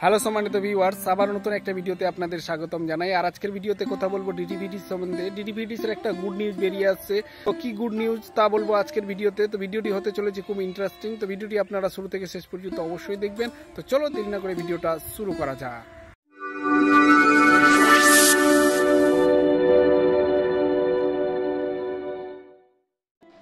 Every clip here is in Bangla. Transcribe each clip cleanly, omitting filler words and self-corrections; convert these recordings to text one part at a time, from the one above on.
হ্যালো সম্মানিত ভিউয়ার্স, আবার নতুন একটা ভিডিওতে আপনাদের স্বাগতম জানাই। আর আজকের ভিডিওতে কথা বলবো ডিটিভিটিস সম্বন্ধে। ডিটিভিটিস এর একটা গুড নিউজ বেরিয়ে আসছে। তো কি গুড নিউজ তা বলবো আজকের ভিডিওতে। তো ভিডিওটি হতে চলেছে খুব ইন্টারেস্টিং। তো ভিডিওটি আপনারা শুরু থেকে শেষ পর্যন্ত অবশ্যই দেখবেন। তো চলো দেরি না করে ভিডিওটা শুরু করা যাক।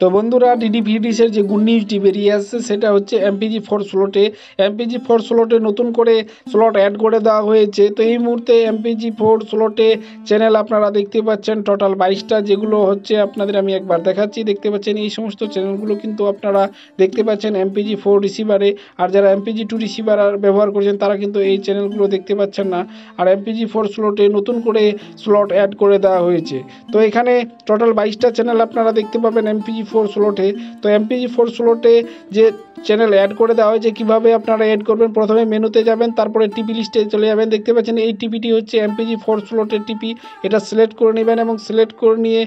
তো বন্ধুরা, ডিটিভিটিস এর যে গুড নিউজটি বেরিয়ে আসছে সেটা হচ্ছে MPG4 স্লটে নতুন করে স্লট অ্যাড করে দেওয়া হয়েছে। তো এই মুহূর্তে MPG4 স্লটে চ্যানেল আপনারা দেখতে পাচ্ছেন টোটাল 22টা, যেগুলো হচ্ছে আপনাদের আমি একবার দেখাচ্ছি। দেখতে পাচ্ছেন এই সমস্ত চ্যানেলগুলো কিন্তু আপনারা দেখতে পাচ্ছেন MPG4 রিসিভারে। আর যারা MPG2 রিসিভার ব্যবহার করছেন তারা কিন্তু এই চ্যানেলগুলো দেখতে পাচ্ছেন না। আর MPG4 স্লটে নতুন করে স্লট অ্যাড করে দেওয়া হয়েছে। তো এখানে টোটাল 22টা চ্যানেল আপনারা দেখতে পাবেন MPG4 স্লটে। তো MPG4 স্লটে যে চ্যানেল অ্যাড করে দেওয়া হয়েছে, কিভাবে আপনারা অ্যাড করবেন, প্রথমে মেনুতে যাবেন, তারপরে টিপি লিস্টে চলে যাবেন। দেখতে পাচ্ছেন এই টিপিটি হচ্ছে MPG4 স্লটের টিপি। এটা সিলেক্ট করে নেবেন এবং সিলেক্ট করে নিয়ে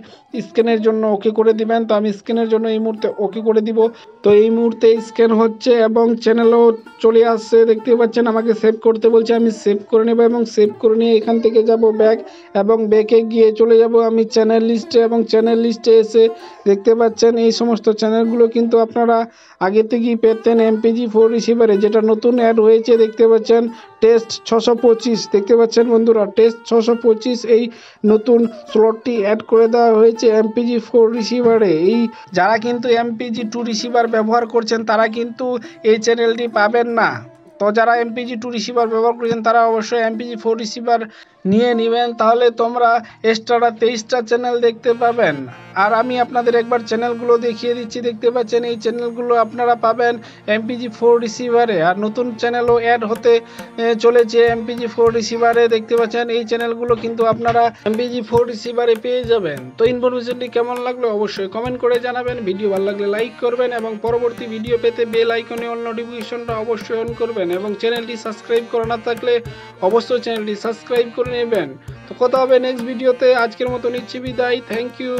স্ক্যানের জন্য ওকে করে দিবেন। তো আমি স্ক্যানের জন্য এই মুহূর্তে ওকে করে দিব। তো এই মুহূর্তে স্ক্যান হচ্ছে এবং চ্যানেলও চলে আসছে। দেখতে পাচ্ছেন আমাকে সেভ করতে বলছে, আমি সেভ করে নেব এবং সেভ করে নিয়ে এখান থেকে যাব ব্যাক, এবং ব্যাকে গিয়ে চলে যাব আমি চ্যানেল লিস্টে। এবং চ্যানেল লিস্টে এসে দেখতে পাচ্ছেন এই সমস্ত চ্যানেলগুলো কিন্তু আপনারা আগে থেকেই পেতেন MPG4 রিসিভারে, যেটা নতুন অ্যাড হয়েছে। দেখতে পাচ্ছেন টেস্ট 625, দেখতে পাচ্ছেন বন্ধুরা টেস্ট 625 এই নতুন স্লটটি অ্যাড করে দেওয়া হয়েছে MPG4 রিসিভারে। এই যারা কিন্তু MPG2 রিসিভার ব্যবহার করছেন তারা কিন্তু এই চ্যানেলটি পাবেন না। তো যারা MPG2 রিসিভার ব্যবহার করছেন তারা অবশ্যই MPG4 রিসিভার নিয়ে নেবেন, তাহলে তোমরা এক্সট্রা 23টা চ্যানেল দেখতে পাবেন। আর আমি আপনাদের একবার চ্যানেলগুলো দেখিয়ে দিচ্ছি। দেখতে পাচ্ছেন এই চ্যানেলগুলো আপনারা পাবেন MPG4 রিসিভারে। আর নতুন চ্যানেলও অ্যাড হতে চলেছে MPG4 রিসিভারে। দেখতে পাচ্ছেন এই চ্যানেলগুলো কিন্তু আপনারা MPG4 রিসিভারে পেয়ে যাবেন। তো ইনফরমেশনটি কেমন লাগলো অবশ্যই কমেন্ট করে জানাবেন। ভিডিও ভালো লাগলে লাইক করবেন এবং পরবর্তী ভিডিও পেতে বেল আইকনে অল নোটিফিকেশনটা অবশ্যই অন করবেন, এবং চ্যানেলটি সাবস্ক্রাইব করা না থাকলে অবশ্যই চ্যানেলটি সাবস্ক্রাইব করে নেবেন। তো কথা হবে নেক্সট ভিডিওতে। আজকের মতো নিচ্ছি বিদায়। Thank you.